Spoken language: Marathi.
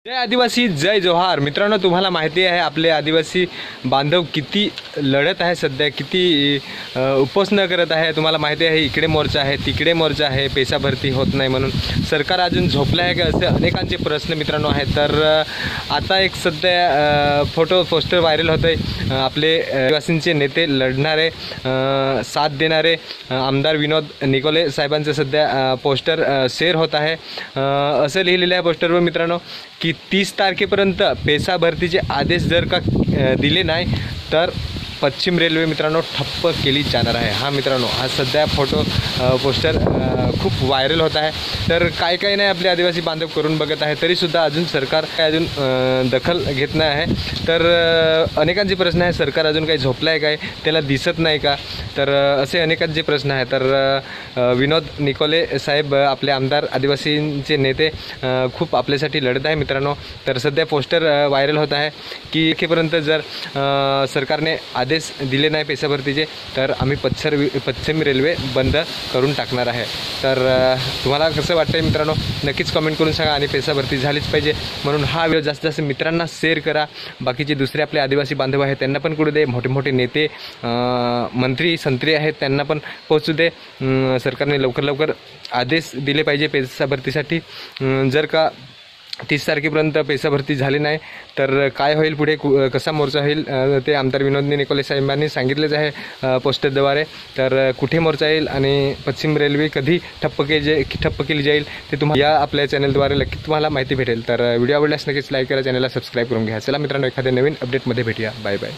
जय आदिवासी जय जोहार मित्रांनो, तुम्हाला माहिती आहे आपले आदिवासी बांधव किती लढत आहे, सध्या किती उपोषण करत आहे। तुम्हाला माहिती आहे इकडे मोर्चा आहे तिकडे मोर्चा आहे, पैसा भरती होत नाही म्हणून सरकार अजून झोपलं आहे का, असे अनेकांचे प्रश्न मित्रांनो आहेत। तर आता एक सध्या पोस्टर व्हायरल होत आहे, आपले आदिवासींचे नेते लढणारे साथ देणारे आमदार विनोद निकोले साहेबांचं सध्या पोस्टर शेअर होत आहे। असं लिहिलेलं आहे पोस्टरवर मित्रांनो की 30 तारखेपर्यंत पैसा भरतीचे आदेश जर का दिले नाही तर पश्चिम रेल्वे मित्रांनो ठप्प केली जाणार आहे। हा मित्रांनो हा सध्या पोस्टर खूप व्हायरल होत आहे। तर काय काय नाही आपले आदिवासी बांधव करून बघत आहे, तरीसुद्धा अजून सरकार काय अजून दखल घेत नाही आहे। तर अनेकांचे प्रश्न आहे, सरकार अजून काही झोपलं आहे काय, त्याला दिसत नाही का, तर असे अनेकांचे प्रश्न आहे। तर विनोद निकोले साहेब आपले आमदार आदिवासींचे नेते खूप आपल्यासाठी लढत आहे मित्रांनो। तर सध्या पोस्टर व्हायरल होत आहे की एकेपर्यंत जर सरकारने आदेश दिले नाही पैसा भरतीचे तर आम्ही पश्चिम रेल्वे बंद करून टाकणार आहे। तर तुम्हाला कसं वाटतंय मित्रांनो, नक्कीच कमेंट करून सांगा। आणि पैसा भरती झालीच पाहिजे म्हणून हा व्हिडिओ जास्तीत जास्त मित्रांना शेअर करा। बाकीचे दुसरे आपले आदिवासी बांधव आहेत त्यांना पण कळू दे, मोठे मोठे नेते मंत्री संत्री आहेत त्यांना पण पोहोचू दे। सरकारने लवकर आदेश दिले पाहिजे पैसा भरतीसाठी। जर का 30 तारखेपर्यंत पैसा भरती झाली नाही तर काय होईल, पुढे कसा मोर्चा होईल ते आमदार विनोद निकोले साहेबांनी सांगितलेच आहे पोस्टरद्वारे। तर कुठे मोर्चा येईल आणि पश्चिम रेल्वे कधी ठप्प केली जाईल ते तुम्हाला या आपल्या चॅनलद्वारे नक्की तुम्हाला माहिती भेटेल। तर व्हिडिओ आवडल्यास नक्कीच लाईक करा, चॅनलला सबस्क्राईब करून घ्या। चला मित्रांनो, एखाद्या नवीन अपडेटमध्ये भेटूया। Bye bye.